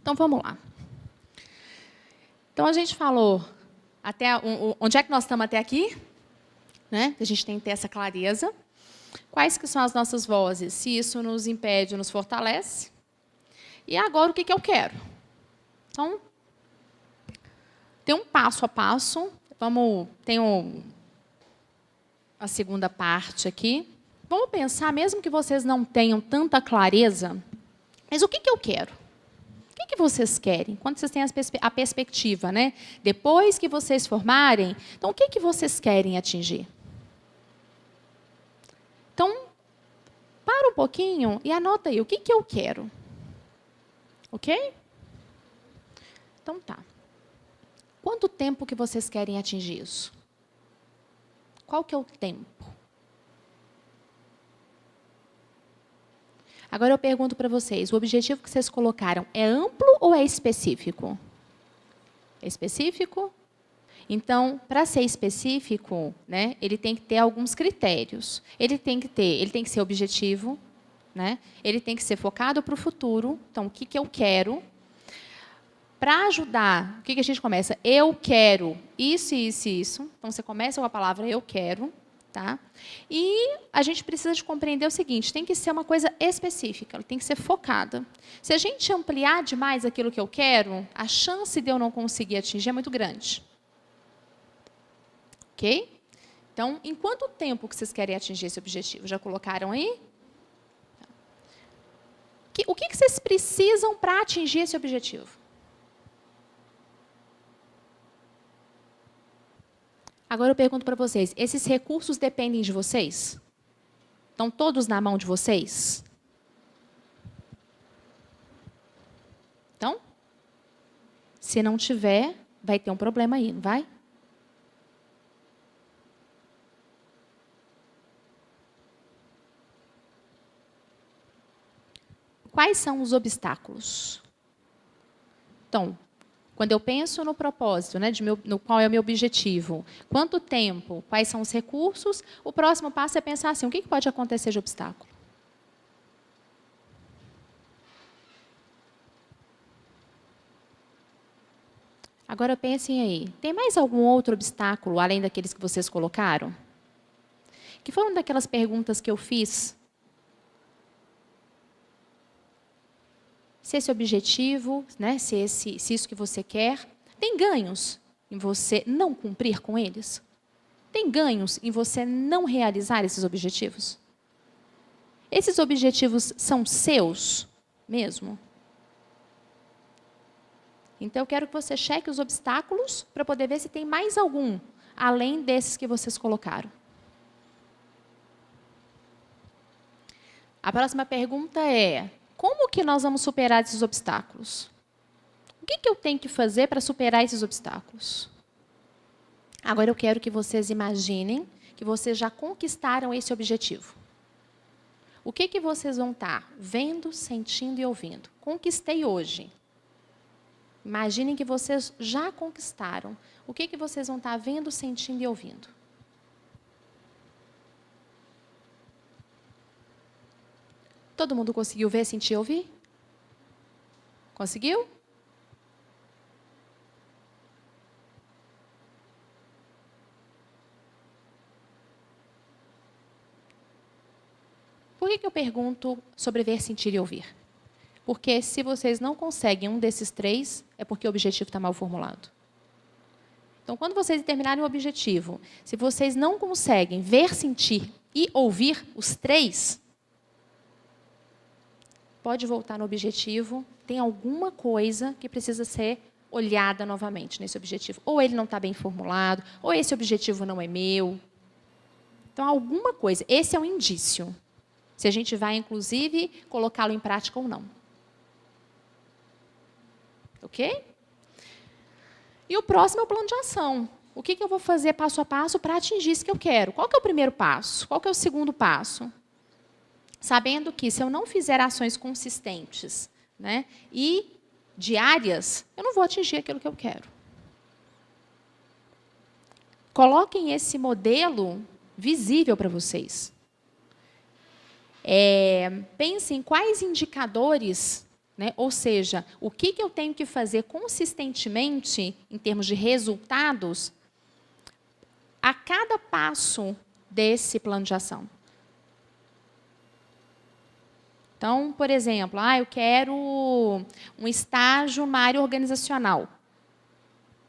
Então, vamos lá. Então, a gente falou até onde é que nós estamos até aqui, né? A gente tem que ter essa clareza. Quais que são as nossas vozes? Se isso nos impede ou nos fortalece. E agora, o que eu quero? Então, tem um passo a passo. Tem a segunda parte aqui. Vamos pensar, mesmo que vocês não tenham tanta clareza, mas o que eu quero? O que vocês querem? Quando vocês têm a perspectiva, né? Depois que vocês formarem, então, o que vocês querem atingir? Então, para um pouquinho e anota aí, o que eu quero? Ok? Então, tá. Quanto tempo que vocês querem atingir isso? Qual que é o tempo? Agora eu pergunto para vocês, o objetivo que vocês colocaram é amplo ou é específico? É específico? Então, para ser específico, né, ele tem que ter alguns critérios. Ele tem que ser objetivo, né? Ele tem que ser focado para o futuro. Então, o que eu quero? Para ajudar, o que a gente começa? Eu quero isso, isso e isso. Então, você começa com a palavra eu quero. Tá? E a gente precisa de compreender o seguinte, tem que ser uma coisa específica, ela tem que ser focada. Se a gente ampliar demais aquilo que eu quero, a chance de eu não conseguir atingir é muito grande. Ok? Então, em quanto tempo que vocês querem atingir esse objetivo? Já colocaram aí? O que vocês precisam para atingir esse objetivo? Agora eu pergunto para vocês, esses recursos dependem de vocês? Estão todos na mão de vocês? Então, se não tiver, vai ter um problema aí, não vai? Quais são os obstáculos? Então, quando eu penso no propósito, né, no qual é o meu objetivo, quanto tempo, quais são os recursos, o próximo passo é pensar assim, o que pode acontecer de obstáculo? Agora pensem aí, tem mais algum outro obstáculo, além daqueles que vocês colocaram? Que foi uma daquelas perguntas que eu fiz. Se esse objetivo, né, se isso que você quer, tem ganhos em você não cumprir com eles? Tem ganhos em você não realizar esses objetivos? Esses objetivos são seus mesmo? Então, eu quero que você cheque os obstáculos para poder ver se tem mais algum, além desses que vocês colocaram. A próxima pergunta é, como que nós vamos superar esses obstáculos? O que eu tenho que fazer para superar esses obstáculos? Agora eu quero que vocês imaginem que vocês já conquistaram esse objetivo. O que vocês vão estar vendo, sentindo e ouvindo? Conquistei hoje. Imaginem que vocês já conquistaram. O que vocês vão estar vendo, sentindo e ouvindo? Todo mundo conseguiu ver, sentir e ouvir? Conseguiu? Por que eu pergunto sobre ver, sentir e ouvir? Porque se vocês não conseguem um desses três, é porque o objetivo está mal formulado. Então, quando vocês determinarem o objetivo, se vocês não conseguem ver, sentir e ouvir os três, pode voltar no objetivo, tem alguma coisa que precisa ser olhada novamente nesse objetivo. Ou ele não está bem formulado, ou esse objetivo não é meu. Então, alguma coisa. Esse é um indício. Se a gente vai, inclusive, colocá-lo em prática ou não. Ok? E o próximo é o plano de ação. O que eu vou fazer passo a passo para atingir isso que eu quero? Qual que é o primeiro passo? Qual que é o segundo passo? Sabendo que, se eu não fizer ações consistentes, né, e diárias, eu não vou atingir aquilo que eu quero. Coloquem esse modelo visível para vocês. Pensem quais indicadores, né? Ou seja, o que eu tenho que fazer consistentemente, em termos de resultados, a cada passo desse plano de ação. Então, por exemplo, eu quero um estágio numa área organizacional.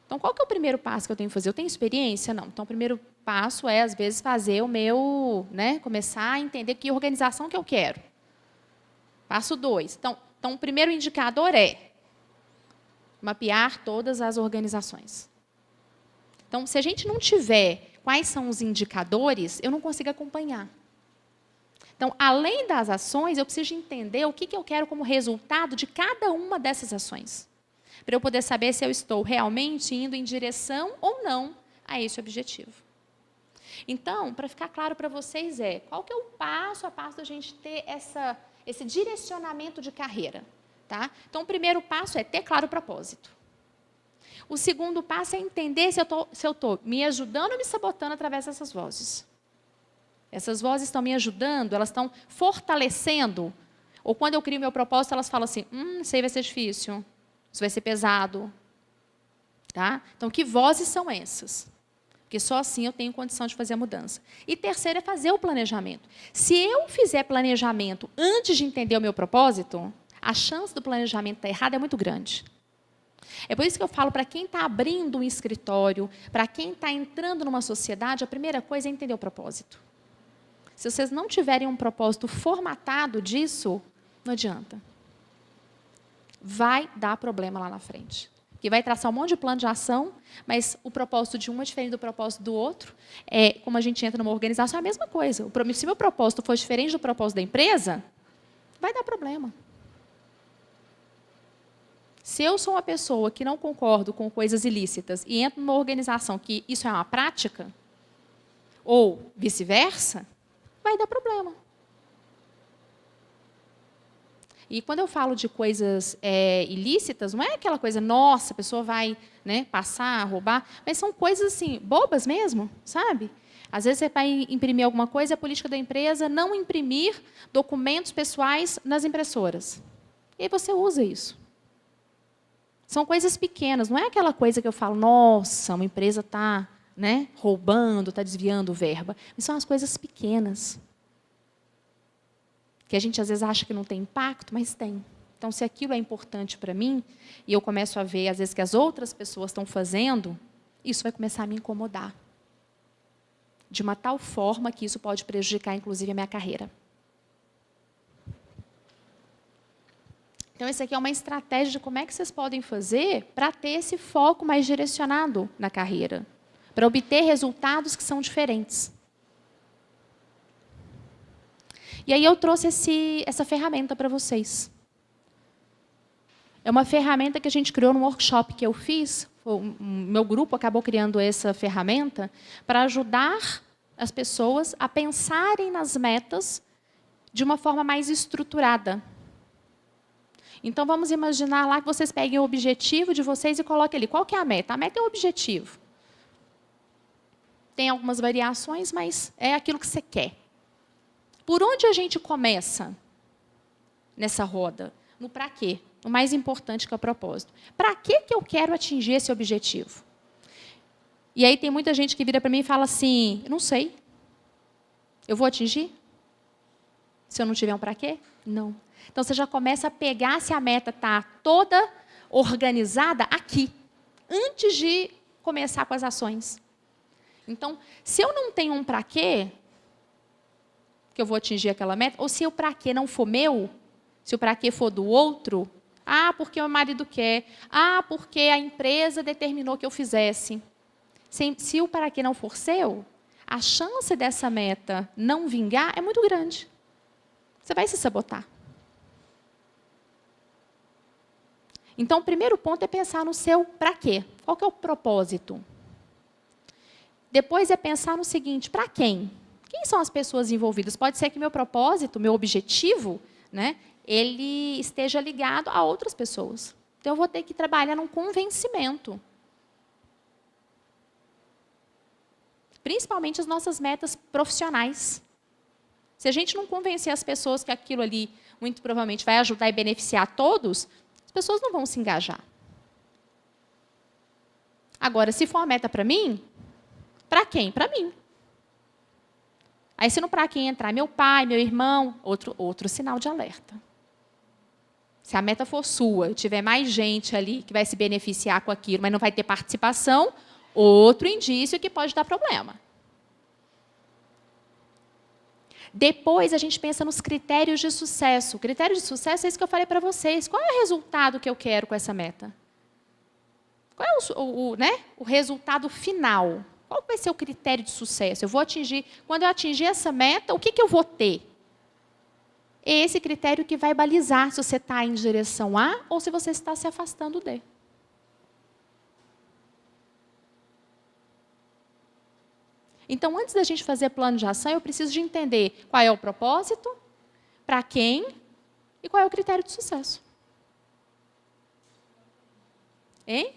Então, qual que é o primeiro passo que eu tenho que fazer? Eu tenho experiência? Não. Então, o primeiro passo é, às vezes, fazer o meu, né, começar a entender que organização que eu quero. Passo 2. Então, o primeiro indicador é mapear todas as organizações. Então, se a gente não tiver quais são os indicadores, eu não consigo acompanhar. Então, além das ações, eu preciso entender o que eu quero como resultado de cada uma dessas ações, para eu poder saber se eu estou realmente indo em direção ou não a esse objetivo. Então, para ficar claro para vocês, qual que é o passo a passo da gente ter esse direcionamento de carreira? Tá? Então, o primeiro passo é ter claro o propósito. O segundo passo é entender se eu estou me ajudando ou me sabotando através dessas vozes. Essas vozes estão me ajudando, elas estão fortalecendo. Ou quando eu crio meu propósito, elas falam assim, isso aí vai ser difícil, isso vai ser pesado. Tá? Então, que vozes são essas? Porque só assim eu tenho condição de fazer a mudança. E terceiro é fazer o planejamento. Se eu fizer planejamento antes de entender o meu propósito, a chance do planejamento estar errado é muito grande. É por isso que eu falo para quem está abrindo um escritório, para quem está entrando numa sociedade, a primeira coisa é entender o propósito. Se vocês não tiverem um propósito formatado disso, não adianta. Vai dar problema lá na frente. Porque vai traçar um monte de plano de ação, mas o propósito de um é diferente do propósito do outro. Como a gente entra numa organização, é a mesma coisa. Se meu propósito for diferente do propósito da empresa, vai dar problema. Se eu sou uma pessoa que não concordo com coisas ilícitas e entro numa organização que isso é uma prática, ou vice-versa, vai dar problema. E quando eu falo de coisas ilícitas, não é aquela coisa, nossa, a pessoa vai, né, passar, roubar, mas são coisas assim, bobas mesmo, sabe? Às vezes você vai imprimir alguma coisa, a política da empresa não imprimir documentos pessoais nas impressoras. E aí você usa isso. São coisas pequenas, não é aquela coisa que eu falo, nossa, uma empresa está, né, roubando, está desviando verba. Mas são as coisas pequenas. Que a gente, às vezes, acha que não tem impacto, mas tem. Então, se aquilo é importante para mim, e eu começo a ver, às vezes, que as outras pessoas estão fazendo, isso vai começar a me incomodar. De uma tal forma que isso pode prejudicar, inclusive, a minha carreira. Então, essa aqui é uma estratégia de como é que vocês podem fazer para ter esse foco mais direcionado na carreira. Para obter resultados que são diferentes. E aí eu trouxe essa ferramenta para vocês. É uma ferramenta que a gente criou num workshop que eu fiz. O meu grupo acabou criando essa ferramenta para ajudar as pessoas a pensarem nas metas de uma forma mais estruturada. Então, vamos imaginar lá que vocês peguem o objetivo de vocês e coloquem ali. Qual que é a meta? A meta é o objetivo. Tem algumas variações, mas é aquilo que você quer. Por onde a gente começa nessa roda? No para quê? O mais importante que é o propósito. Para que eu quero atingir esse objetivo? E aí tem muita gente que vira para mim e fala assim, não sei. Eu vou atingir? Se eu não tiver um para quê? Não. Então, você já começa a pegar se a meta está toda organizada aqui, antes de começar com as ações. Então, se eu não tenho um para quê, que eu vou atingir aquela meta, ou se o para quê não for meu, se o para quê for do outro, porque o marido quer, porque a empresa determinou que eu fizesse. Se o para quê não for seu, a chance dessa meta não vingar é muito grande. Você vai se sabotar. Então, o primeiro ponto é pensar no seu para quê. Qual que é o propósito? Depois é pensar no seguinte, para quem? Quem são as pessoas envolvidas? Pode ser que meu propósito, meu objetivo, né, ele esteja ligado a outras pessoas. Então, eu vou ter que trabalhar num convencimento. Principalmente as nossas metas profissionais. Se a gente não convencer as pessoas que aquilo ali, muito provavelmente vai ajudar e beneficiar todos, as pessoas não vão se engajar. Agora, se for uma meta para mim, para quem? Para mim. Aí, se no para quem entrar meu pai, meu irmão, outro sinal de alerta. Se a meta for sua e tiver mais gente ali que vai se beneficiar com aquilo, mas não vai ter participação, outro indício que pode dar problema. Depois, a gente pensa nos critérios de sucesso. O critério de sucesso é isso que eu falei para vocês. Qual é o resultado que eu quero com essa meta? Qual é o resultado final? Qual vai ser o critério de sucesso? Eu vou atingir, quando eu atingir essa meta, o que eu vou ter? É esse critério que vai balizar se você está em direção A ou se você está se afastando D. Então, antes da gente fazer plano de ação, eu preciso de entender qual é o propósito, para quem e qual é o critério de sucesso. Hein?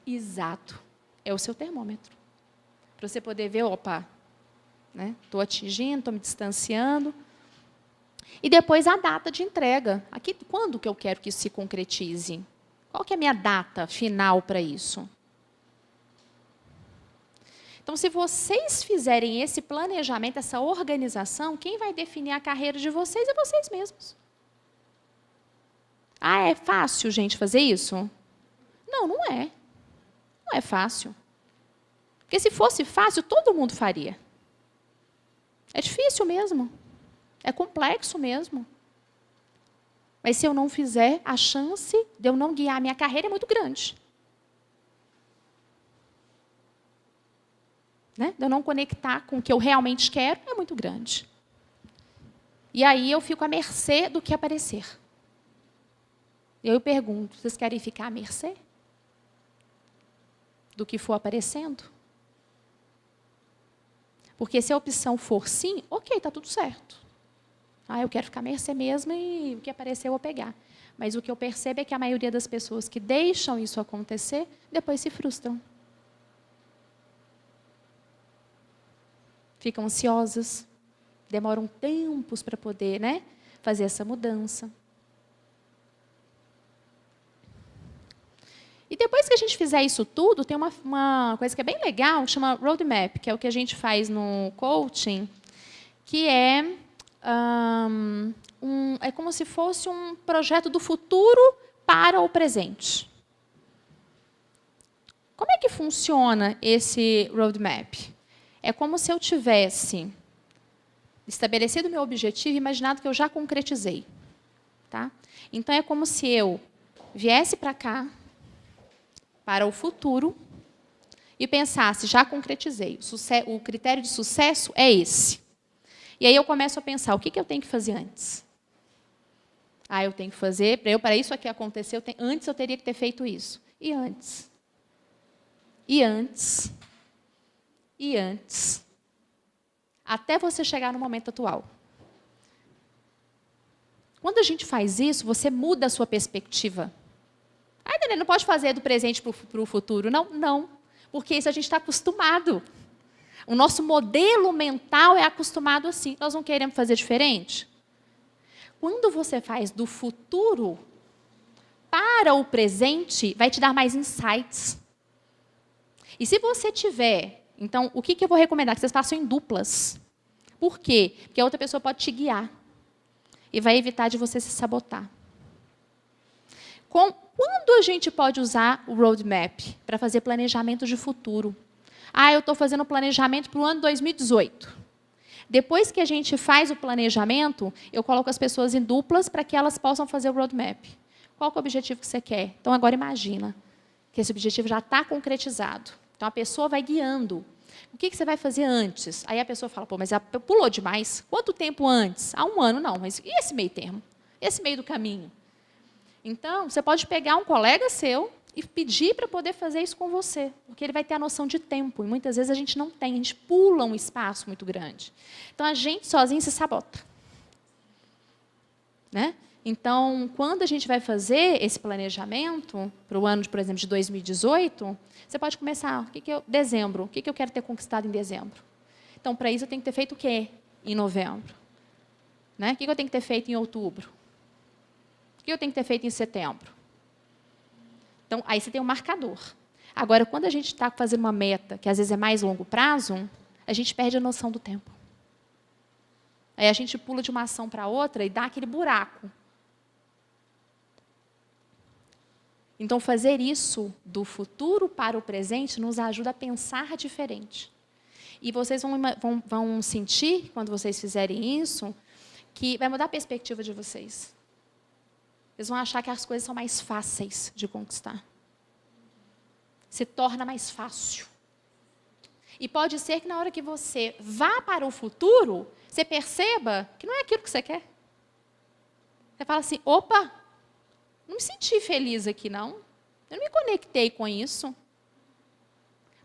Exato. É o seu termômetro. Para você poder ver, opa, estou atingindo, estou me distanciando. E depois a data de entrega. Aqui, quando que eu quero que isso se concretize? Qual que é a minha data final para isso? Então, se vocês fizerem esse planejamento, essa organização, quem vai definir a carreira de vocês é vocês mesmos. Ah, é fácil, gente, fazer isso? Não, não é. Não é fácil. Porque se fosse fácil, todo mundo faria. É difícil mesmo. É complexo mesmo. Mas se eu não fizer, a chance de eu não guiar a minha carreira é muito grande. De eu não conectar com o que eu realmente quero é muito grande. E aí eu fico à mercê do que aparecer. Eu pergunto, vocês querem ficar à mercê do que for aparecendo? Porque se a opção for sim, ok, está tudo certo. Eu quero ficar à mercê mesmo e o que aparecer eu vou pegar. Mas o que eu percebo é que a maioria das pessoas que deixam isso acontecer, depois se frustram. Ficam ansiosas, demoram tempos para poder fazer essa mudança. E depois que a gente fizer isso tudo, tem uma coisa que é bem legal, que chama roadmap, que é o que a gente faz no coaching, que é como se fosse um projeto do futuro para o presente. Como é que funciona esse roadmap? É como se eu tivesse estabelecido meu objetivo e imaginado que eu já concretizei. Tá? Então, é como se eu viesse para cá, para o futuro, e pensasse, já concretizei. O critério de sucesso é esse. E aí eu começo a pensar, o que eu tenho que fazer antes? Eu tenho que fazer, para isso aqui acontecer, antes eu teria que ter feito isso. E antes? E antes? E antes, até você chegar no momento atual. Quando a gente faz isso, você muda a sua perspectiva. Daniela, não pode fazer do presente para o futuro. Não, não, porque isso a gente está acostumado. O nosso modelo mental é acostumado assim. Nós não queremos fazer diferente? Quando você faz do futuro para o presente, vai te dar mais insights. E se você tiver... Então, o que eu vou recomendar? Que vocês façam em duplas. Por quê? Porque a outra pessoa pode te guiar. E vai evitar de você se sabotar. Quando a gente pode usar o roadmap para fazer planejamento de futuro? Eu estou fazendo planejamento para o ano 2018. Depois que a gente faz o planejamento, eu coloco as pessoas em duplas para que elas possam fazer o roadmap. Qual que é o objetivo que você quer? Então, agora imagina que esse objetivo já está concretizado. Então, a pessoa vai guiando. O que você vai fazer antes? Aí a pessoa fala, mas pulou demais. Quanto tempo antes? 1 ano, não. Mas e esse meio termo? Esse meio do caminho? Então, você pode pegar um colega seu e pedir para poder fazer isso com você. Porque ele vai ter a noção de tempo. E muitas vezes a gente não tem. A gente pula um espaço muito grande. Então, a gente sozinho se sabota. Então, quando a gente vai fazer esse planejamento para o ano, por exemplo, de 2018, você pode começar, dezembro, o que eu quero ter conquistado em dezembro? Então, para isso, eu tenho que ter feito o quê em novembro? Né? O que eu tenho que ter feito em outubro? O que eu tenho que ter feito em setembro? Então, aí você tem um marcador. Agora, quando a gente está fazendo uma meta, que às vezes é mais longo prazo, a gente perde a noção do tempo. Aí a gente pula de uma ação para outra e dá aquele buraco. Então, fazer isso do futuro para o presente nos ajuda a pensar diferente. E vocês vão sentir, quando vocês fizerem isso, que vai mudar a perspectiva de vocês. Vocês vão achar que as coisas são mais fáceis de conquistar. Se torna mais fácil. E pode ser que na hora que você vá para o futuro, você perceba que não é aquilo que você quer. Você fala assim, opa, não me senti feliz aqui, não. Eu não me conectei com isso.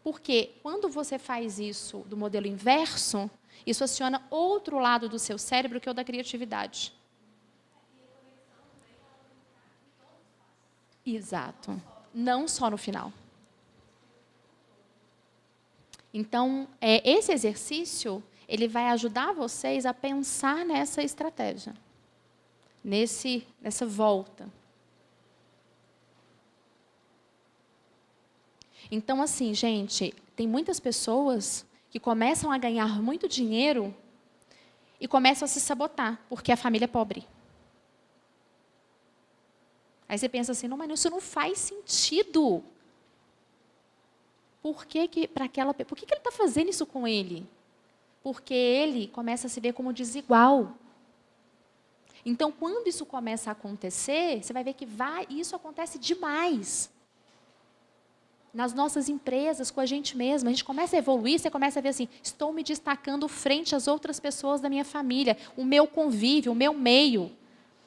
Porque quando você faz isso do modelo inverso, isso aciona outro lado do seu cérebro, que é o da criatividade. Exato. Não só no final. Então, esse exercício, ele vai ajudar vocês a pensar nessa estratégia. Nessa volta. Então, assim, gente, tem muitas pessoas que começam a ganhar muito dinheiro e começam a se sabotar, porque a família é pobre. Aí você pensa assim, não, mas isso não faz sentido. Por que ele está fazendo isso com ele? Porque ele começa a se ver como desigual. Então, quando isso começa a acontecer, você vai ver que isso acontece demais. Nas nossas empresas, com a gente mesma, a gente começa a evoluir, você começa a ver assim, estou me destacando frente às outras pessoas da minha família, o meu convívio, o meu meio.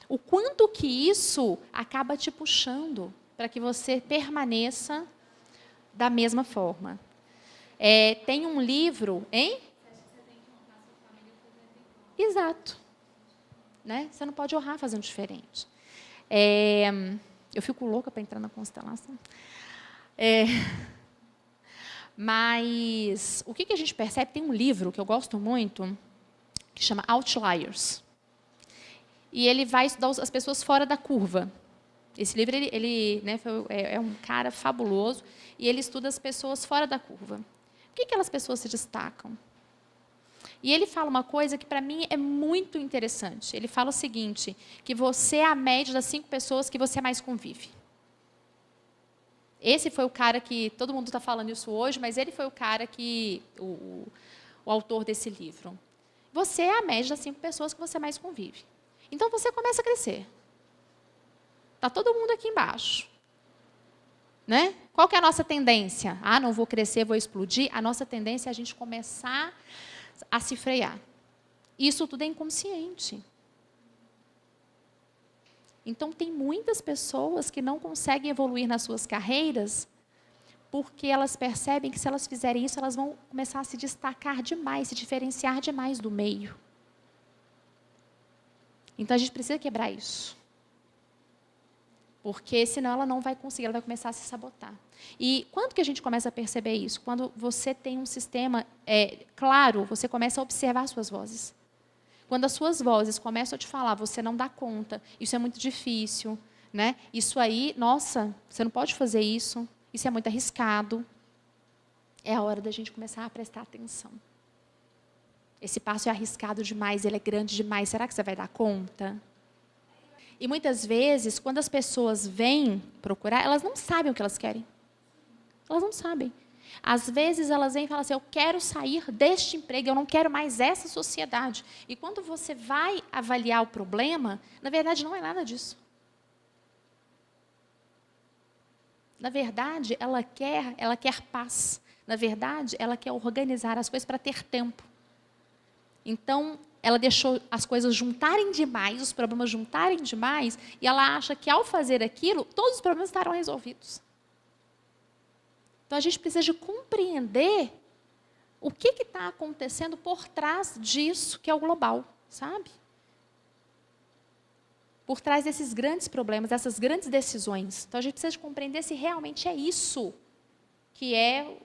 O quanto que isso acaba te puxando para que você permaneça da mesma forma. Tem um livro, hein? Exato. Né? Você não pode honrar fazendo diferente. Eu fico louca para entrar na constelação. Mas o que a gente percebe? Tem um livro que eu gosto muito, que chama Outliers. E ele vai estudar as pessoas fora da curva. Esse livro é um cara fabuloso, e ele estuda as pessoas fora da curva. Por que aquelas pessoas se destacam? E ele fala uma coisa que, para mim, é muito interessante. Ele fala o seguinte, que você é a média das 5 pessoas que você mais convive. Esse foi o cara que, todo mundo está falando isso hoje, mas ele foi o cara que, o autor desse livro. Você é a média das 5 pessoas que você mais convive. Então, você começa a crescer. Está todo mundo aqui embaixo. Né? Qual que é a nossa tendência? Não vou crescer, vou explodir. A nossa tendência é a gente começar a se frear. Isso tudo é inconsciente. Então, tem muitas pessoas que não conseguem evoluir nas suas carreiras porque elas percebem que, se elas fizerem isso, elas vão começar a se destacar demais, se diferenciar demais do meio. Então, a gente precisa quebrar isso. Porque, senão, ela não vai conseguir, ela vai começar a se sabotar. E quando que a gente começa a perceber isso? Quando você tem um sistema claro, você começa a observar suas vozes. Quando as suas vozes começam a te falar, você não dá conta, isso é muito difícil, né? Isso aí, nossa, você não pode fazer isso, isso é muito arriscado. É a hora da gente começar a prestar atenção. Esse passo é arriscado demais, ele é grande demais, será que você vai dar conta? E muitas vezes, quando as pessoas vêm procurar, elas não sabem o que elas querem. Elas não sabem. Às vezes, elas vêm e falam assim, eu quero sair deste emprego, eu não quero mais essa sociedade. E quando você vai avaliar o problema, na verdade, não é nada disso. Na verdade, ela quer paz. Na verdade, ela quer organizar as coisas para ter tempo. Então, ela deixou as coisas juntarem demais, os problemas juntarem demais, e ela acha que, ao fazer aquilo, todos os problemas estarão resolvidos. Então, a gente precisa de compreender o que está acontecendo por trás disso, que é o global, sabe? Por trás desses grandes problemas, dessas grandes decisões. Então, a gente precisa de compreender se realmente é isso que é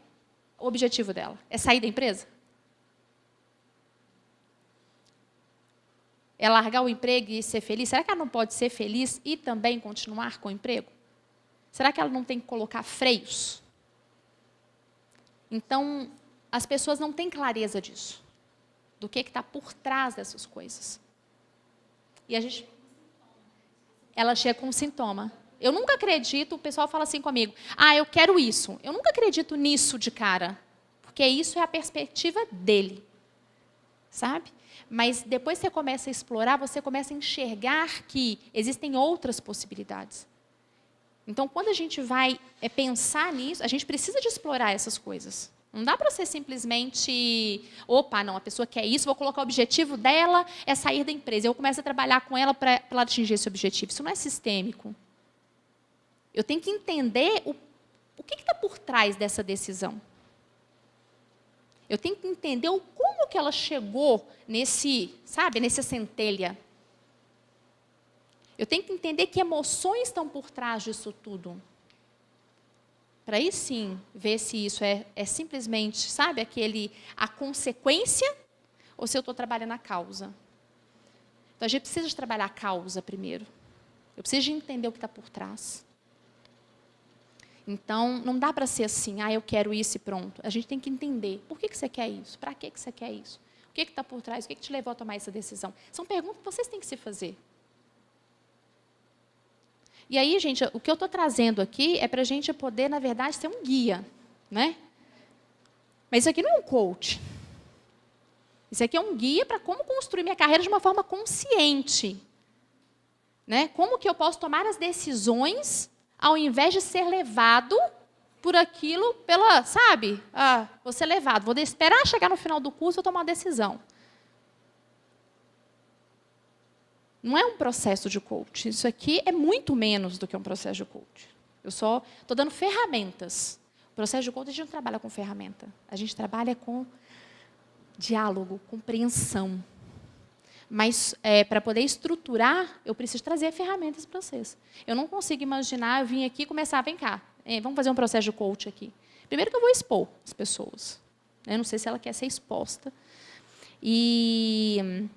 o objetivo dela. É sair da empresa? É largar o emprego e ser feliz? Será que ela não pode ser feliz e também continuar com o emprego? Será que ela não tem que colocar freios? Então, as pessoas não têm clareza disso, do que está por trás dessas coisas. E ela chega com um sintoma. Eu nunca acredito, o pessoal fala assim comigo, eu quero isso. Eu nunca acredito nisso de cara, porque isso é a perspectiva dele, sabe? Mas depois você começa a explorar, você começa a enxergar que existem outras possibilidades. Então, quando a gente vai pensar nisso, a gente precisa de explorar essas coisas. Não dá para ser simplesmente, a pessoa quer isso, vou colocar o objetivo dela é sair da empresa. Eu começo a trabalhar com ela para ela atingir esse objetivo. Isso não é sistêmico. Eu tenho que entender o que está por trás dessa decisão. Eu tenho que entender como que ela chegou nessa centelha. Eu tenho que entender que emoções estão por trás disso tudo. Para aí sim, ver se isso é simplesmente, a consequência, ou se eu estou trabalhando a causa. Então, a gente precisa de trabalhar a causa primeiro. Eu preciso de entender o que está por trás. Então, não dá para ser assim, eu quero isso e pronto. A gente tem que entender, por que você quer isso? Para que você quer isso? O que está por trás? O que te levou a tomar essa decisão? São perguntas que vocês têm que se fazer. E aí, gente, o que eu estou trazendo aqui é para a gente poder, na verdade, ser um guia, né? Mas isso aqui não é um coach. Isso aqui é um guia para como construir minha carreira de uma forma consciente. Né? Como que eu posso tomar as decisões ao invés de ser levado por aquilo, vou ser levado, vou esperar chegar no final do curso e tomar uma decisão. Não é um processo de coach. Isso aqui é muito menos do que um processo de coach. Eu só estou dando ferramentas. O processo de coach, a gente não trabalha com ferramenta. A gente trabalha com diálogo, compreensão. Mas, para poder estruturar, eu preciso trazer ferramentas para vocês. Eu não consigo imaginar, eu vim aqui e começar, vem cá, vamos fazer um processo de coach aqui. Primeiro que eu vou expor as pessoas. Eu não sei se ela quer ser exposta. E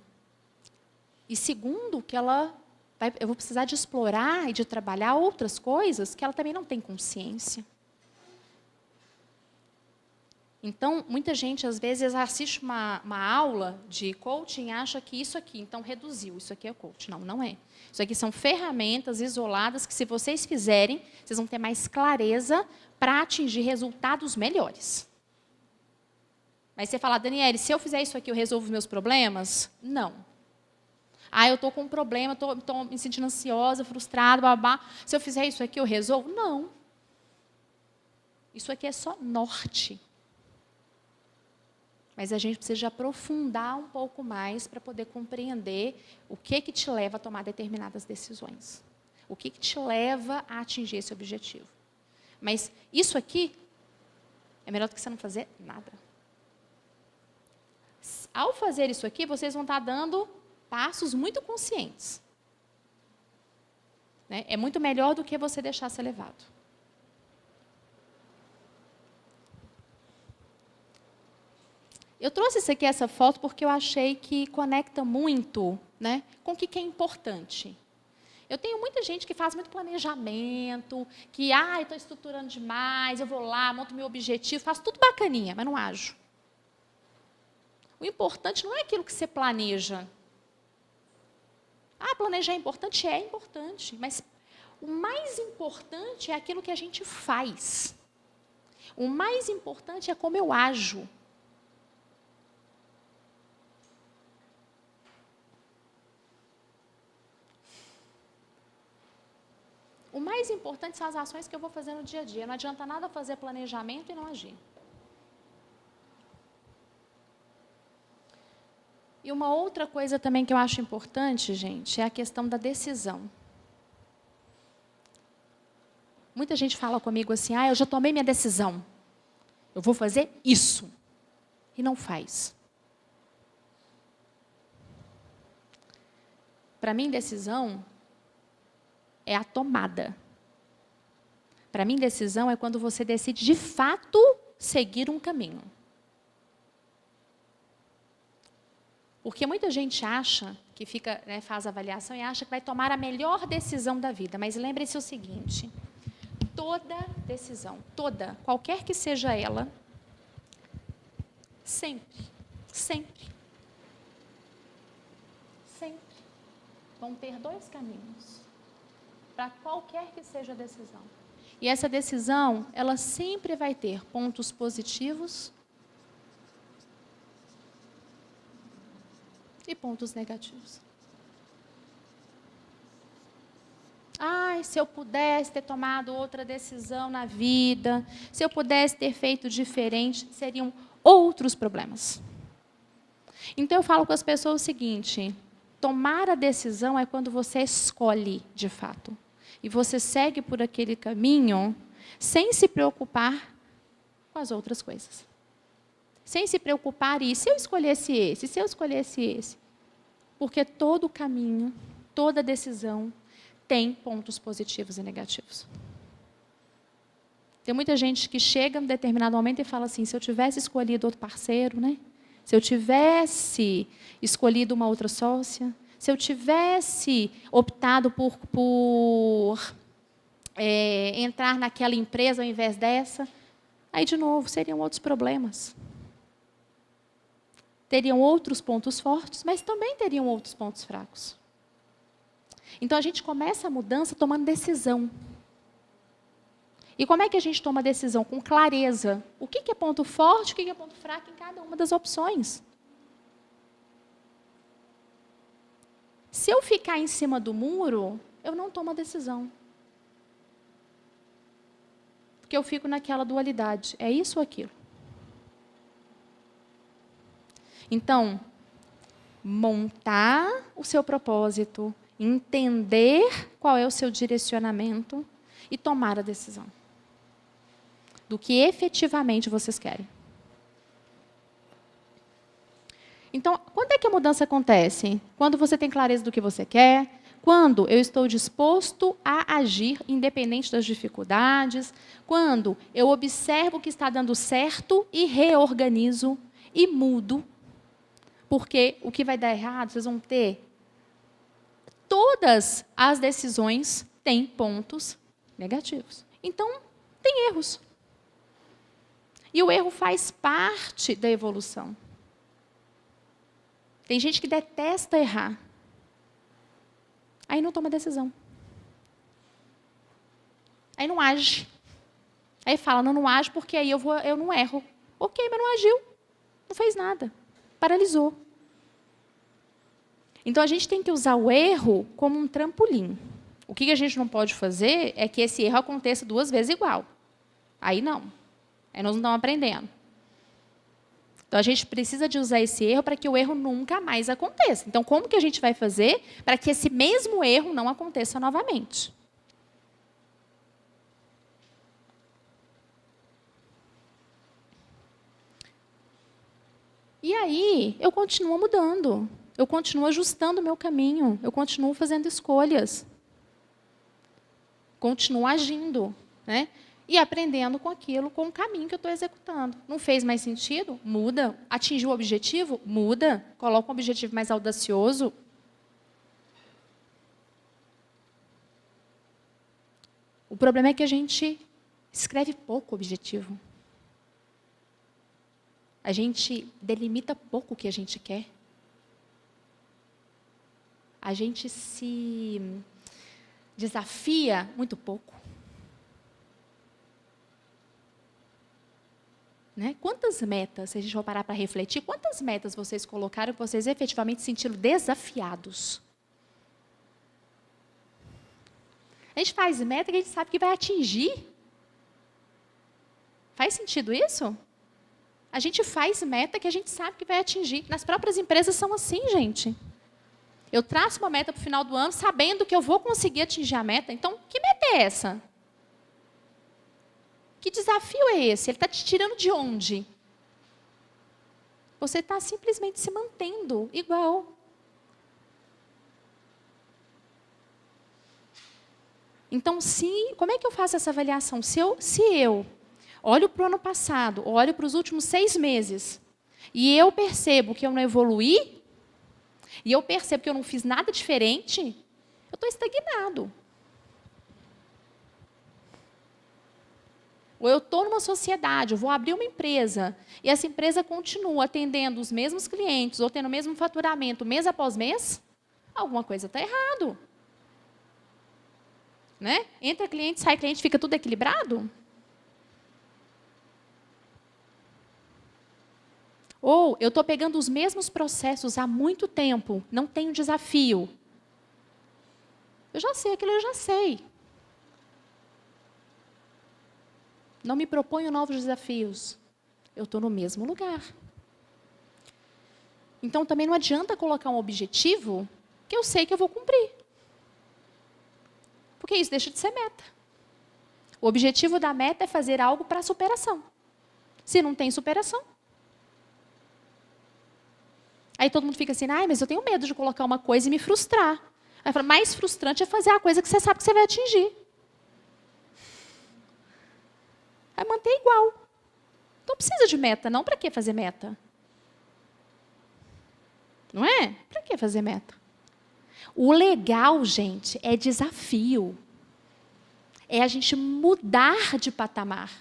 segundo, que eu vou precisar de explorar e de trabalhar outras coisas que ela também não tem consciência. Então, muita gente, às vezes, assiste uma aula de coaching e acha que isso aqui, então, reduziu. Isso aqui é coaching. Não, não é. Isso aqui são ferramentas isoladas que, se vocês fizerem, vocês vão ter mais clareza para atingir resultados melhores. Mas você fala, Daniele, se eu fizer isso aqui, eu resolvo os meus problemas? Não. Eu estou com um problema, estou me sentindo ansiosa, frustrada, babá. Se eu fizer isso aqui, eu resolvo? Não. Isso aqui é só norte. Mas a gente precisa aprofundar um pouco mais para poder compreender o que te leva a tomar determinadas decisões. O que te leva a atingir esse objetivo. Mas isso aqui é melhor do que você não fazer nada. Ao fazer isso aqui, vocês vão estar dando passos muito conscientes. Né? É muito melhor do que você deixar ser levado. Eu trouxe essa foto porque eu achei que conecta muito, né, com o que é importante. Eu tenho muita gente que faz muito planejamento, que, eu estou estruturando demais, eu vou lá, monto meu objetivo, faço tudo bacaninha, mas não ajo. O importante não é aquilo que você planeja. Planejar é importante, mas o mais importante é aquilo que a gente faz. O mais importante é como eu ajo. O mais importante são as ações que eu vou fazer no dia a dia. Não adianta nada fazer planejamento e não agir. E uma outra coisa também que eu acho importante, gente, é a questão da decisão. Muita gente fala comigo assim, eu já tomei minha decisão. Eu vou fazer isso. E não faz. Para mim, decisão é a tomada. Para mim, decisão é quando você decide, de fato, seguir um caminho. Porque muita gente acha que fica, né, faz a avaliação e acha que vai tomar a melhor decisão da vida. Mas lembre-se o seguinte, toda decisão, toda, qualquer que seja ela, sempre, sempre vão ter dois caminhos para qualquer que seja a decisão. E essa decisão, ela sempre vai ter pontos positivos e pontos negativos. Ai, se eu pudesse ter tomado outra decisão na vida, se eu pudesse ter feito diferente, seriam outros problemas. Então, eu falo com as pessoas o seguinte, tomar a decisão é quando você escolhe, de fato. E você segue por aquele caminho sem se preocupar com as outras coisas. Sem se preocupar, e se eu escolhesse esse, se eu escolhesse esse? Porque todo caminho, toda decisão tem pontos positivos e negativos. Tem muita gente que chega em determinado momento e fala assim, se eu tivesse escolhido outro parceiro, né? Se eu tivesse escolhido uma outra sócia, se eu tivesse optado por entrar naquela empresa ao invés dessa, aí, de novo, seriam outros problemas. Teriam outros pontos fortes, mas também teriam outros pontos fracos. Então, a gente começa a mudança tomando decisão. E como é que a gente toma decisão? Com clareza. O que é ponto forte, o que é ponto fraco em cada uma das opções. Se eu ficar em cima do muro, eu não tomo a decisão. Porque eu fico naquela dualidade. É isso ou aquilo? Então, montar o seu propósito, entender qual é o seu direcionamento e tomar a decisão do que efetivamente vocês querem. Então, quando é que a mudança acontece? Quando você tem clareza do que você quer, quando eu estou disposto a agir independente das dificuldades, quando eu observo o que está dando certo e reorganizo e mudo, porque o que vai dar errado, vocês vão ter. Todas as decisões têm pontos negativos. Então, tem erros. E o erro faz parte da evolução. Tem gente que detesta errar. Aí não toma decisão. Aí não age. Aí fala, não age porque aí eu não erro. Ok, mas não agiu. Não fez nada. Paralisou. Então, a gente tem que usar o erro como um trampolim. O que a gente não pode fazer é que esse erro aconteça 2 vezes igual. Aí não. Aí nós não estamos aprendendo. Então, a gente precisa de usar esse erro para que o erro nunca mais aconteça. Então, como que a gente vai fazer para que esse mesmo erro não aconteça novamente? E aí, eu continuo mudando. Eu continuo ajustando o meu caminho. Eu continuo fazendo escolhas. Continuo agindo, né? E aprendendo com aquilo, com o caminho que eu estou executando. Não fez mais sentido? Muda. Atingiu o objetivo? Muda. Coloca um objetivo mais audacioso. O problema é que a gente escreve pouco objetivo. A gente delimita pouco o que a gente quer. A gente se desafia muito pouco. Né? Quantas metas, se a gente for parar para refletir, quantas metas vocês colocaram que vocês efetivamente se sentiram desafiados? A gente faz meta que a gente sabe que vai atingir. Faz sentido isso? A gente faz meta que a gente sabe que vai atingir. Nas próprias empresas são assim, gente. Eu traço uma meta para o final do ano sabendo que eu vou conseguir atingir a meta. Então, que meta é essa? Que desafio é esse? Ele está te tirando de onde? Você está simplesmente se mantendo igual. Então, como é que eu faço essa avaliação? Se eu olho para o ano passado, olho para os últimos 6 meses, e eu percebo que eu não evoluí, e eu percebo que eu não fiz nada diferente, eu estou estagnado. Ou eu estou numa sociedade, eu vou abrir uma empresa, e essa empresa continua atendendo os mesmos clientes, ou tendo o mesmo faturamento mês após mês, alguma coisa está errado. Né? Entra cliente, sai cliente, fica tudo equilibrado? Ou eu estou pegando os mesmos processos há muito tempo, não tenho desafio. Eu já sei aquilo, eu já sei. Não me proponho novos desafios. Eu estou no mesmo lugar. Então, também não adianta colocar um objetivo que eu sei que eu vou cumprir. Porque isso deixa de ser meta. O objetivo da meta é fazer algo para superação. Se não tem superação, aí todo mundo fica assim, mas eu tenho medo de colocar uma coisa e me frustrar. Aí fala, mais frustrante é fazer a coisa que você sabe que você vai atingir. Vai manter igual. Então precisa de meta, não? Para que fazer meta? Não é? Para que fazer meta? O legal, gente, é desafio. É a gente mudar de patamar.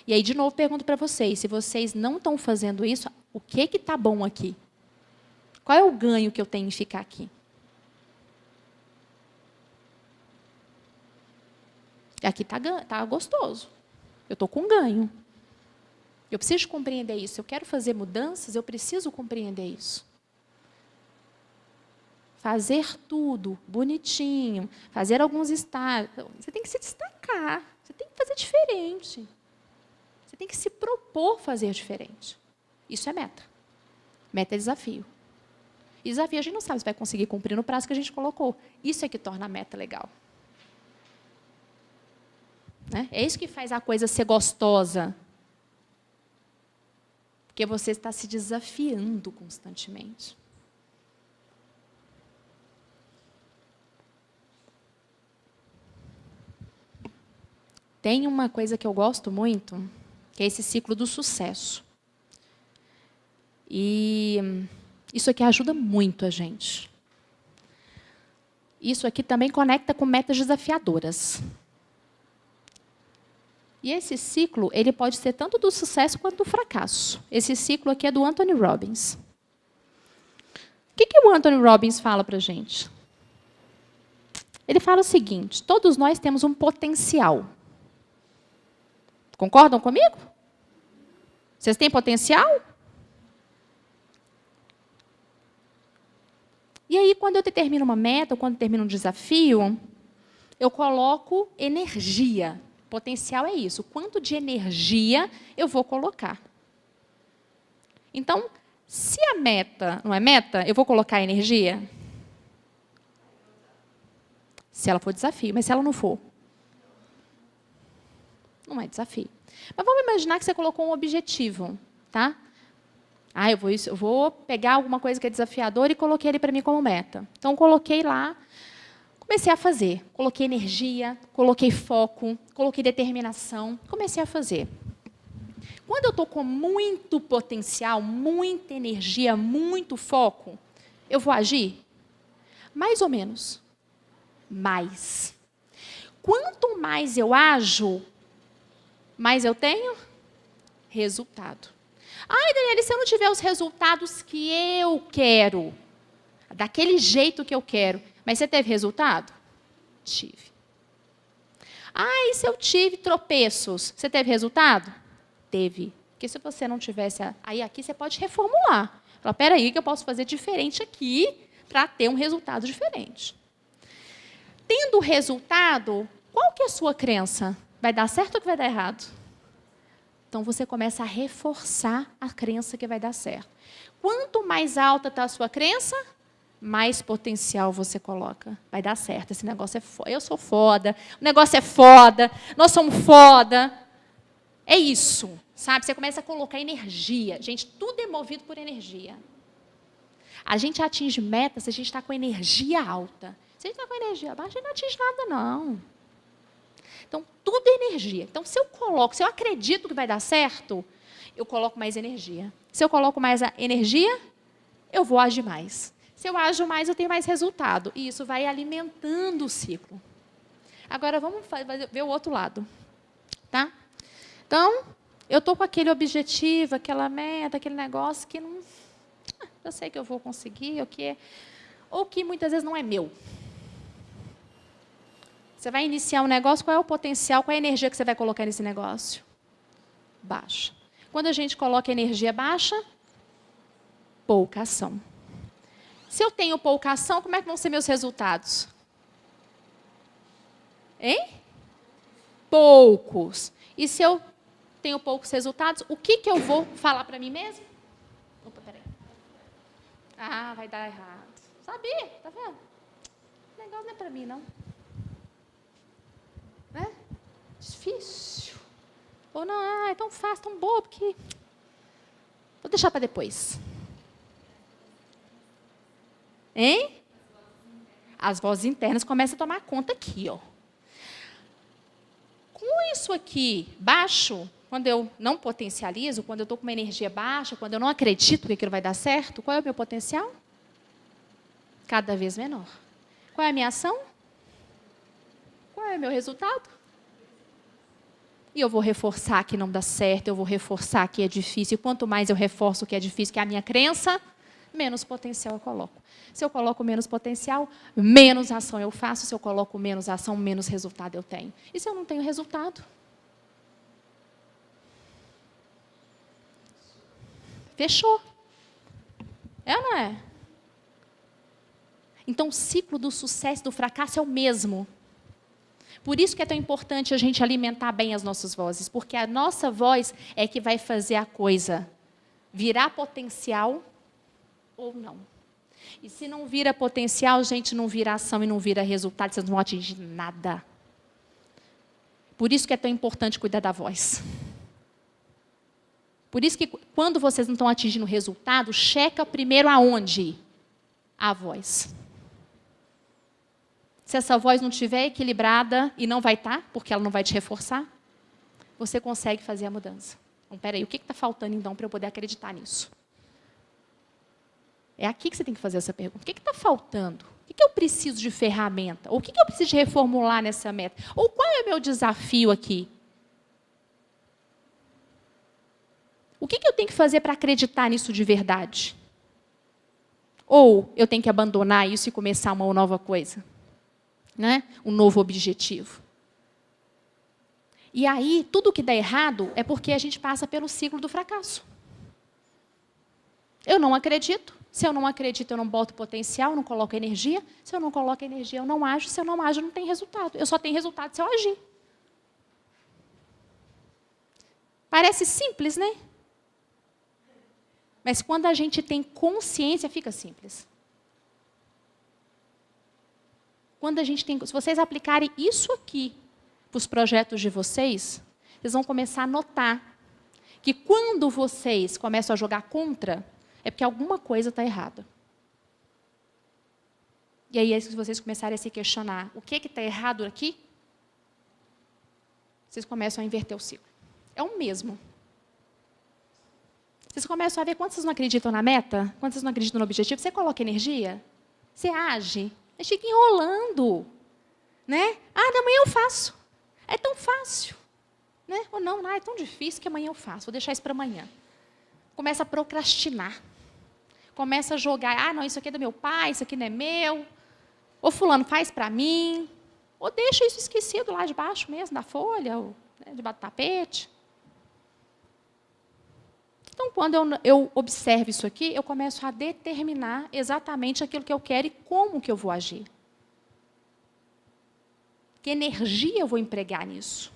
E aí, de novo, pergunto para vocês, se vocês não estão fazendo isso, o que está bom aqui? Qual é o ganho que eu tenho em ficar aqui? Aqui está gostoso. Eu estou com ganho. Eu preciso compreender isso. Se eu quero fazer mudanças, eu preciso compreender isso. Fazer tudo bonitinho, fazer alguns estágios. Você tem que se destacar, você tem que fazer diferente. Você tem que se propor fazer diferente. Isso é meta. Meta é desafio. E desafio a gente não sabe se vai conseguir cumprir no prazo que a gente colocou. Isso é que torna a meta legal. Né? É isso que faz a coisa ser gostosa. Porque você está se desafiando constantemente. Tem uma coisa que eu gosto muito, que é esse ciclo do sucesso. E isso aqui ajuda muito a gente. Isso aqui também conecta com metas desafiadoras. E esse ciclo, ele pode ser tanto do sucesso quanto do fracasso. Esse ciclo aqui é do Anthony Robbins. O que o Anthony Robbins fala para a gente? Ele fala o seguinte, todos nós temos um potencial. Concordam comigo? Vocês têm potencial? E aí, quando eu determino uma meta, ou quando eu determino um desafio, eu coloco energia. Potencial é isso. Quanto de energia eu vou colocar? Então, se a meta não é meta, eu vou colocar energia? Se ela for desafio, mas se ela não for? Não é desafio. Mas vamos imaginar que você colocou um objetivo, tá? Eu vou pegar alguma coisa que é desafiadora e coloquei ele para mim como meta. Então, coloquei lá, comecei a fazer. Coloquei energia, coloquei foco, coloquei determinação, comecei a fazer. Quando eu estou com muito potencial, muita energia, muito foco, eu vou agir? Mais ou menos. Mais. Quanto mais eu ajo, mais eu tenho resultado. Daniela, se eu não tiver os resultados que eu quero, daquele jeito que eu quero, mas você teve resultado? Tive. E se eu tive tropeços, você teve resultado? Teve. Porque se você não tivesse, aí aqui você pode reformular. Fala, espera aí, que eu posso fazer diferente aqui para ter um resultado diferente. Tendo o resultado, qual que é a sua crença? Vai dar certo ou que vai dar errado? Então, você começa a reforçar a crença que vai dar certo. Quanto mais alta está a sua crença, mais potencial você coloca. Vai dar certo, esse negócio é foda. Eu sou foda, o negócio é foda, nós somos foda. É isso, sabe? Você começa a colocar energia. Gente, tudo é movido por energia. A gente atinge metas se a gente está com energia alta. Se a gente está com energia baixa, a gente não atinge nada, não. Então, tudo é energia. Então, se eu acredito que vai dar certo, eu coloco mais energia. Se eu coloco mais a energia, eu vou agir mais. Se eu ajo mais, eu tenho mais resultado. E isso vai alimentando o ciclo. Agora, vamos ver o outro lado. Tá? Então, eu estou com aquele objetivo, aquela meta, aquele negócio que não... eu sei que eu vou conseguir, ou que muitas vezes não é meu. Você vai iniciar um negócio, qual é o potencial, qual é a energia que você vai colocar nesse negócio? Baixa. Quando a gente coloca energia baixa, pouca ação. Se eu tenho pouca ação, como é que vão ser meus resultados? Hein? Poucos. E se eu tenho poucos resultados, o que eu vou falar para mim mesmo? Opa, peraí. Ah, vai dar errado. Sabia, tá vendo? O negócio não é para mim, não. Né? Difícil. Ou não, é tão fácil, tão bobo que... vou deixar para depois. Hein? As vozes internas começam a tomar conta aqui, ó. Com isso aqui baixo, quando eu não potencializo, quando eu estou com uma energia baixa, quando eu não acredito que aquilo vai dar certo, qual é o meu potencial? Cada vez menor. Qual é a minha ação? Qual é o meu resultado? E eu vou reforçar que não dá certo, eu vou reforçar que é difícil. E quanto mais eu reforço que é difícil, que é a minha crença, menos potencial eu coloco. Se eu coloco menos potencial, menos ação eu faço. Se eu coloco menos ação, menos resultado eu tenho. E se eu não tenho resultado? Fechou. É ou não é? Então, o ciclo do sucesso e do fracasso é o mesmo. Por isso que é tão importante a gente alimentar bem as nossas vozes, porque a nossa voz é que vai fazer a coisa virar potencial ou não. E se não vira potencial, gente, não vira ação e não vira resultado, vocês não vão atingir nada. Por isso que é tão importante cuidar da voz. Por isso que quando vocês não estão atingindo o resultado, checa primeiro aonde? A voz. Se essa voz não estiver equilibrada, e não vai estar, porque ela não vai te reforçar, você consegue fazer a mudança. Então, peraí, o que está faltando então para eu poder acreditar nisso? É aqui que você tem que fazer essa pergunta. O que está faltando? O que eu preciso de ferramenta? Ou o que eu preciso de reformular nessa meta? Ou qual é o meu desafio aqui? O que eu tenho que fazer para acreditar nisso de verdade? Ou eu tenho que abandonar isso e começar uma nova coisa? Né? Um novo objetivo. E aí, tudo que dá errado é porque a gente passa pelo ciclo do fracasso. Eu não acredito. Se eu não acredito, eu não boto potencial, não coloco energia. Se eu não coloco energia, eu não ajo. Se eu não ajo, não tem resultado. Eu só tenho resultado se eu agir. Parece simples, né? Mas quando a gente tem consciência, fica simples. Quando a gente tem, se vocês aplicarem isso aqui para os projetos de vocês, vocês vão começar a notar que quando vocês começam a jogar contra, é porque alguma coisa está errada. E aí, se vocês começarem a se questionar o que está errado aqui, vocês começam a inverter o ciclo. É o mesmo. Vocês começam a ver quantos vocês não acreditam na meta, quantos vocês não acreditam no objetivo, você coloca energia, você age, você fica enrolando. Né? Ah, amanhã eu faço. É tão fácil. Né? Ou não, é tão difícil que amanhã eu faço, vou deixar isso para amanhã. Começa a procrastinar. Começa a jogar, ah, não, isso aqui é do meu pai, isso aqui não é meu. Ou fulano, faz para mim. Ou deixa isso esquecido lá debaixo mesmo, da folha, ou né, debaixo do tapete. Então, quando eu observo isso aqui, eu começo a determinar exatamente aquilo que eu quero e como que eu vou agir. Que energia eu vou empregar nisso?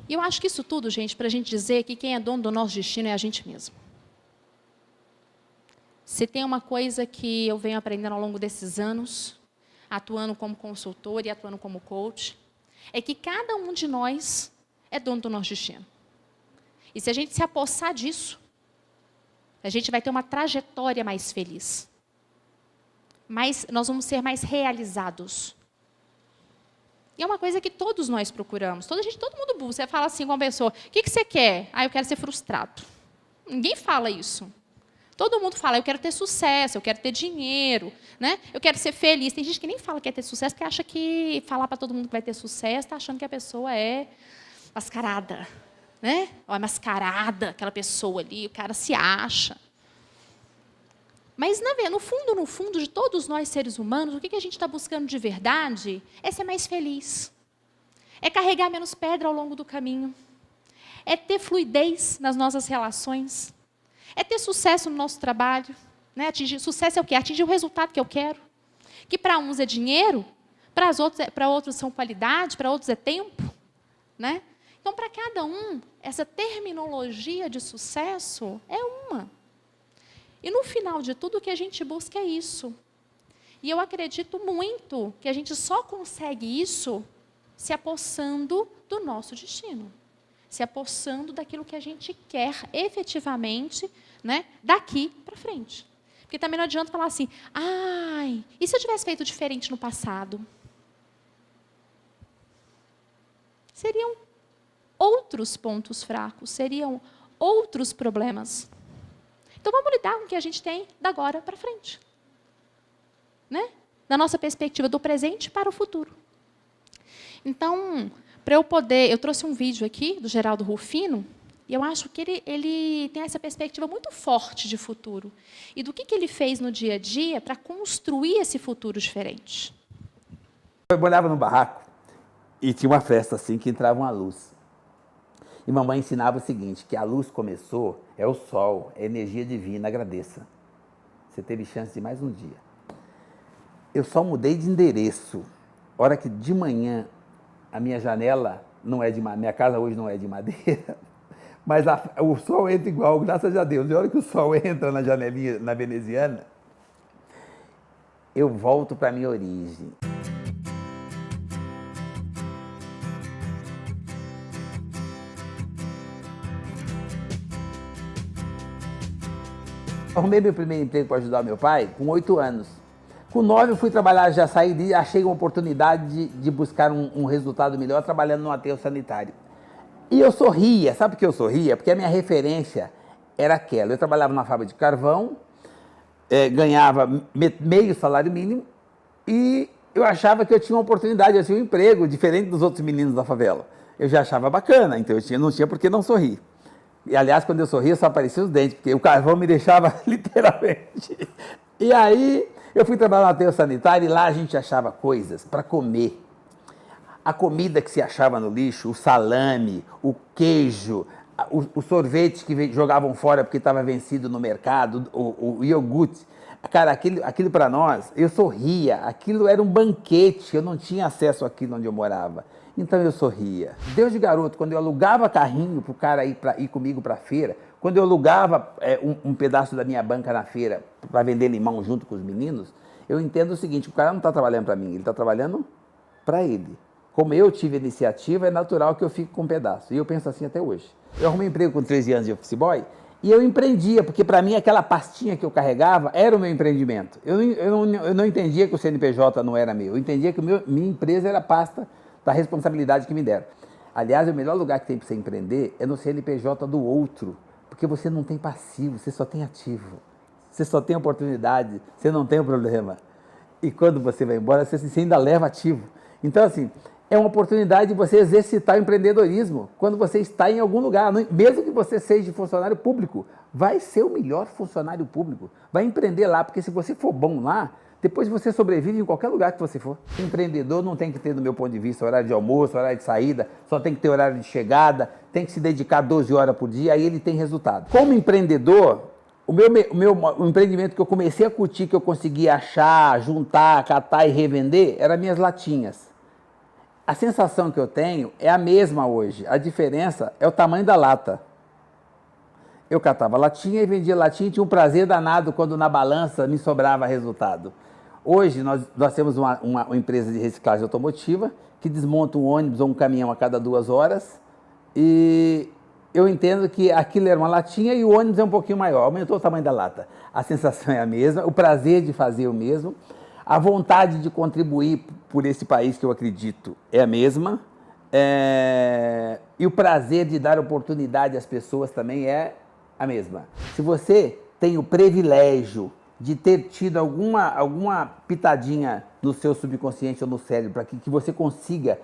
E eu acho que isso tudo, gente, para a gente dizer que quem é dono do nosso destino é a gente mesmo. Se tem uma coisa que eu venho aprendendo ao longo desses anos, atuando como consultor e atuando como coach, é que cada um de nós é dono do nosso destino. E se a gente se apossar disso, a gente vai ter uma trajetória mais feliz. Nós vamos ser mais realizados. E é uma coisa que todos nós procuramos. Todo mundo busca. Você fala assim com uma pessoa, o que você quer? Ah, eu quero ser frustrado. Ninguém fala isso. Todo mundo fala, eu quero ter sucesso, eu quero ter dinheiro, né? Eu quero ser feliz. Tem gente que nem fala que quer ter sucesso, porque acha que falar para todo mundo que vai ter sucesso, está achando que a pessoa é mascarada. Né? Ou é mascarada, aquela pessoa ali, o cara se acha. Mas, no fundo, de todos nós seres humanos, o que a gente está buscando de verdade é ser mais feliz. É carregar menos pedra ao longo do caminho. É ter fluidez nas nossas relações. É ter sucesso no nosso trabalho. Né? Sucesso é o quê? Atingir o resultado que eu quero. Que para uns é dinheiro, para outros são qualidade, para outros é tempo. Né? Então, para cada um, essa terminologia de sucesso é uma. E, no final de tudo, o que a gente busca é isso. E eu acredito muito que a gente só consegue isso se apossando do nosso destino. Se apossando daquilo que a gente quer efetivamente, né, daqui para frente. Porque também não adianta falar assim, ai, e se eu tivesse feito diferente no passado? Seriam outros pontos fracos, seriam outros problemas. Então, vamos lidar com o que a gente tem da agora para frente. Né? Da nossa perspectiva do presente para o futuro. Então, para eu trouxe um vídeo aqui do Geraldo Rufino, e eu acho que ele tem essa perspectiva muito forte de futuro. E do que ele fez no dia a dia para construir esse futuro diferente. Eu morava num barraco e tinha uma festa assim que entrava uma luz. E mamãe ensinava o seguinte, que a luz começou, é o sol, é energia divina, agradeça. Você teve chance de mais um dia. Eu só mudei de endereço. Hora que de manhã a minha janela não é de madeira, minha casa hoje não é de madeira, mas o sol entra igual, graças a Deus. E a hora que o sol entra na janelinha, na veneziana, eu volto para a minha origem. Arrumei meu primeiro emprego para ajudar meu pai com 8 anos. Com 9 eu fui trabalhar, já saí, achei uma oportunidade de buscar um resultado melhor trabalhando no aterro sanitário. E eu sorria, sabe por que eu sorria? Porque a minha referência era aquela. Eu trabalhava na fábrica de carvão, ganhava meio salário mínimo e eu achava que eu tinha uma oportunidade, eu tinha um emprego diferente dos outros meninos da favela. Eu já achava bacana, então não tinha por que não sorrir. E, aliás, quando eu sorria, só apareciam os dentes, porque o carvão me deixava literalmente. E aí, eu fui trabalhar no aterro sanitário e lá a gente achava coisas para comer. A comida que se achava no lixo, o salame, o queijo, o sorvete que jogavam fora porque estava vencido no mercado, o iogurte. Cara, aquilo para nós, eu sorria, aquilo era um banquete, eu não tinha acesso àquilo onde eu morava. Então eu sorria. Deus de garoto, quando eu alugava carrinho para o cara ir comigo para a feira, quando eu alugava um pedaço da minha banca na feira para vender limão junto com os meninos, eu entendo o seguinte, o cara não está trabalhando para mim, ele está trabalhando para ele. Como eu tive a iniciativa, é natural que eu fique com um pedaço. E eu penso assim até hoje. Eu arrumei emprego com 13 anos de office boy e eu empreendia, porque para mim aquela pastinha que eu carregava era o meu empreendimento. Eu não entendia que o CNPJ não era meu, eu entendia que minha empresa era a pasta da responsabilidade que me deram. Aliás, o melhor lugar que tem para você empreender é no CNPJ do outro, porque você não tem passivo, você só tem ativo. Você só tem oportunidade, você não tem um problema. E quando você vai embora, você ainda leva ativo. Então, assim, é uma oportunidade de você exercitar o empreendedorismo quando você está em algum lugar. Mesmo que você seja funcionário público, vai ser o melhor funcionário público. Vai empreender lá, porque se você for bom lá, depois você sobrevive em qualquer lugar que você for. Empreendedor não tem que ter, do meu ponto de vista, horário de almoço, horário de saída, só tem que ter horário de chegada, tem que se dedicar 12 horas por dia, aí ele tem resultado. Como empreendedor, o empreendimento que eu comecei a curtir, que eu conseguia achar, juntar, catar e revender, eram minhas latinhas. A sensação que eu tenho é a mesma hoje, a diferença é o tamanho da lata. Eu catava latinha e vendia latinha e tinha um prazer danado quando na balança me sobrava resultado. Hoje nós temos uma empresa de reciclagem automotiva que desmonta um ônibus ou um caminhão a cada 2 horas e eu entendo que aquilo era uma latinha e o ônibus é um pouquinho maior, aumentou o tamanho da lata. A sensação é a mesma, o prazer de fazer é o mesmo. A vontade de contribuir por esse país que eu acredito é a mesma. E o prazer de dar oportunidade às pessoas também é a mesma. Se você tem o privilégio de ter tido alguma pitadinha no seu subconsciente ou no cérebro para que você consiga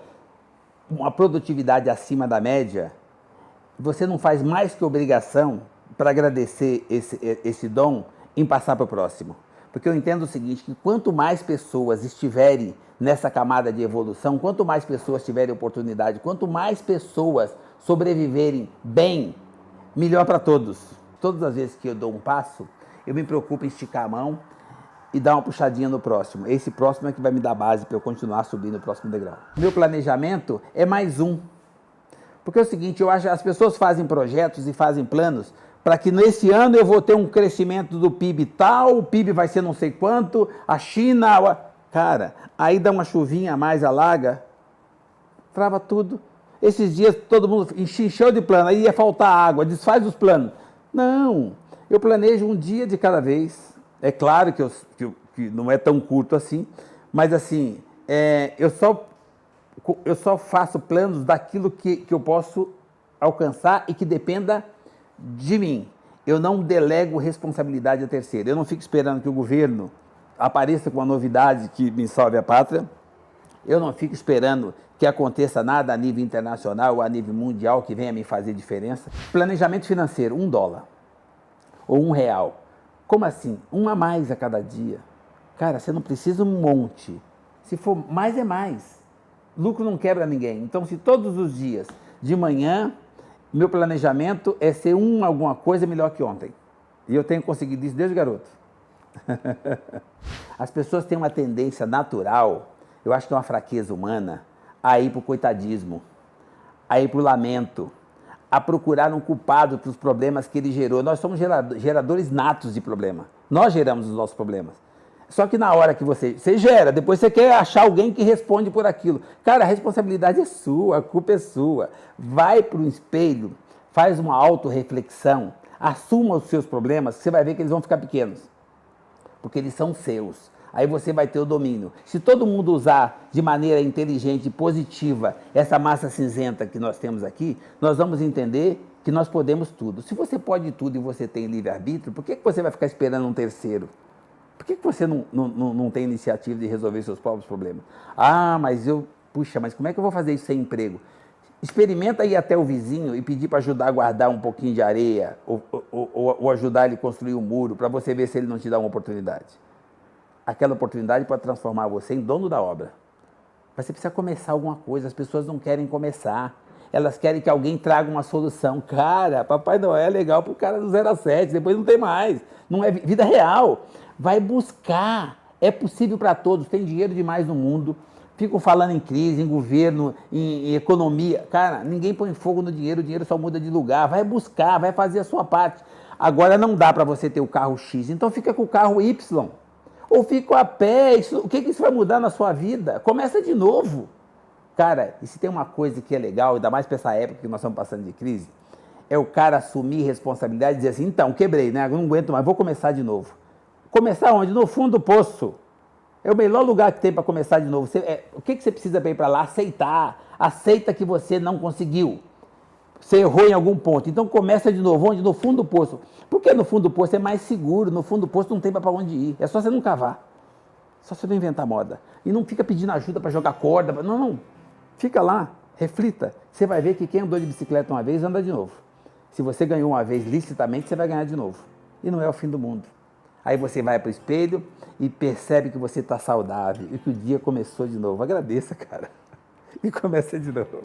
uma produtividade acima da média, você não faz mais que obrigação para agradecer esse dom em passar para o próximo. Porque eu entendo o seguinte, que quanto mais pessoas estiverem nessa camada de evolução, quanto mais pessoas tiverem oportunidade, quanto mais pessoas sobreviverem bem, melhor para todos. Todas as vezes que eu dou um passo, eu me preocupo em esticar a mão e dar uma puxadinha no próximo. Esse próximo é que vai me dar base para eu continuar subindo o próximo degrau. Meu planejamento é mais um. Porque é o seguinte, eu acho que as pessoas fazem projetos e fazem planos para que nesse ano eu vou ter um crescimento do PIB tal, o PIB vai ser não sei quanto, a China... Cara, aí dá uma chuvinha a mais, alaga, trava tudo. Esses dias todo mundo encheu de plano, aí ia faltar água, desfaz os planos. Não, eu planejo um dia de cada vez. É claro que não é tão curto assim, mas assim, eu só faço planos daquilo que eu posso alcançar e que dependa de mim. Eu não delego responsabilidade a terceiro. Eu não fico esperando que o governo apareça com uma novidade que me salve a pátria. Eu não fico esperando que aconteça nada a nível internacional ou a nível mundial que venha me fazer diferença. Planejamento financeiro, $1 ou R$1. Como assim? Um a mais a cada dia. Cara, você não precisa um monte. Se for mais, é mais. Lucro não quebra ninguém. Então, se todos os dias, de manhã, meu planejamento é ser alguma coisa melhor que ontem. E eu tenho conseguido isso desde garoto. As pessoas têm uma tendência natural, eu acho que é uma fraqueza humana, a ir para o coitadismo, a ir para o lamento, a procurar um culpado para os problemas que ele gerou. Nós somos geradores natos de problema. Nós geramos os nossos problemas. Só que na hora que você gera, depois você quer achar alguém que responde por aquilo. Cara, a responsabilidade é sua, a culpa é sua. Vai para o espelho, faz uma autorreflexão, assuma os seus problemas, você vai ver que eles vão ficar pequenos. Porque eles são seus. Aí você vai ter o domínio. Se todo mundo usar de maneira inteligente e positiva essa massa cinzenta que nós temos aqui, nós vamos entender que nós podemos tudo. Se você pode tudo e você tem livre-arbítrio, por que você vai ficar esperando um terceiro? Por que você não tem iniciativa de resolver seus próprios problemas? Ah, mas mas como é que eu vou fazer isso sem emprego? Experimenta ir até o vizinho e pedir para ajudar a guardar um pouquinho de areia ou ajudar ele a construir um muro para você ver se ele não te dá uma oportunidade. Aquela oportunidade pode transformar você em dono da obra. Mas você precisa começar alguma coisa, as pessoas não querem começar. Elas querem que alguém traga uma solução. Cara, Papai Noel é legal para o cara do 0 a 7, depois não tem mais. Não é vida real. Vai buscar. É possível para todos, tem dinheiro demais no mundo. Ficam falando em crise, em governo, em economia. Cara, ninguém põe fogo no dinheiro, o dinheiro só muda de lugar. Vai buscar, vai fazer a sua parte. Agora não dá para você ter o carro X, então fica com o carro Y. Ou fica a pé. O que isso vai mudar na sua vida? Começa de novo. Cara, e se tem uma coisa que é legal, ainda mais para essa época que nós estamos passando de crise, é o cara assumir responsabilidade e dizer assim, então, quebrei, né? Não aguento mais, vou começar de novo. Começar onde? No fundo do poço. É o melhor lugar que tem para começar de novo. O que você precisa para ir para lá? Aceitar. Aceita que você não conseguiu. Você errou em algum ponto. Então começa de novo. Onde? No fundo do poço. Porque no fundo do poço é mais seguro. No fundo do poço não tem para onde ir. É só você não cavar. Só você não inventar moda. E não fica pedindo ajuda para jogar corda. Não. Fica lá. Reflita. Você vai ver que quem andou de bicicleta uma vez, anda de novo. Se você ganhou uma vez licitamente, você vai ganhar de novo. E não é o fim do mundo. Aí você vai para o espelho e percebe que você está saudável e que o dia começou de novo. Agradeça, cara. E começa de novo.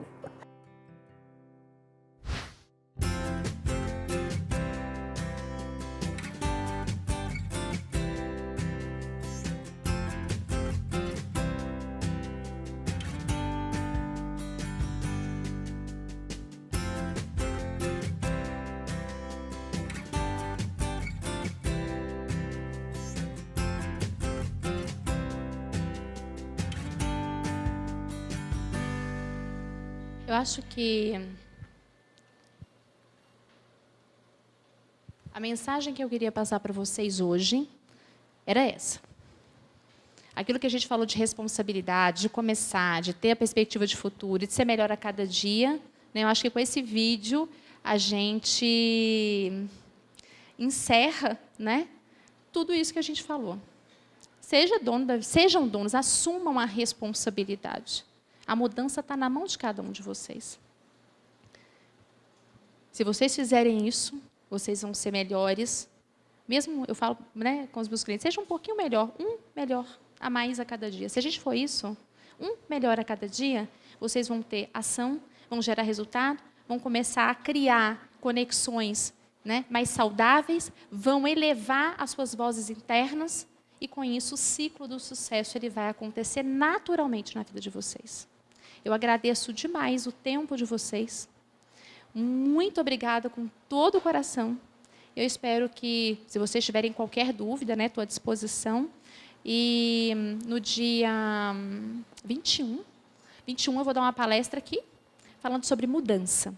Eu acho que a mensagem que eu queria passar para vocês hoje era essa. aquilo que a gente falou de responsabilidade, de começar, de ter a perspectiva de futuro, de ser melhor a cada dia, né? Eu acho que com esse vídeo a gente encerra, né, tudo isso que a gente falou. Sejam donos, assumam a responsabilidade. A mudança está na mão de cada um de vocês. Se vocês fizerem isso, vocês vão ser melhores. Mesmo, eu falo, né, com os meus clientes, seja um pouquinho melhor, um melhor a mais a cada dia. Se a gente for isso, um melhor a cada dia, vocês vão ter ação, vão gerar resultado, vão começar a criar conexões, né, mais saudáveis, vão elevar as suas vozes internas e, com isso, o ciclo do sucesso ele vai acontecer naturalmente na vida de vocês. Eu agradeço demais o tempo de vocês. Muito obrigada com todo o coração. Eu espero que, se vocês tiverem qualquer dúvida, né, estou à disposição. E no dia 21 eu vou dar uma palestra aqui, falando sobre mudança.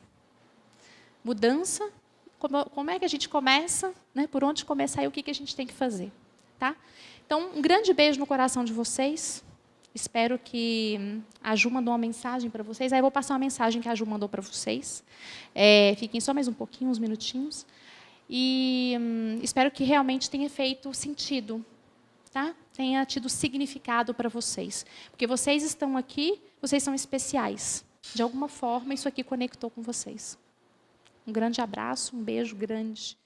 Mudança, como é que a gente começa, né, por onde começar e o que a gente tem que fazer. Tá? Então, um grande beijo no coração de vocês. Espero que a Ju mandou uma mensagem para vocês. Aí eu vou passar uma mensagem que a Ju mandou para vocês. Fiquem só mais um pouquinho, uns minutinhos. E espero que realmente tenha feito sentido, tá? Tenha tido significado para vocês. Porque vocês estão aqui, vocês são especiais. De alguma forma, isso aqui conectou com vocês. Um grande abraço, um beijo grande.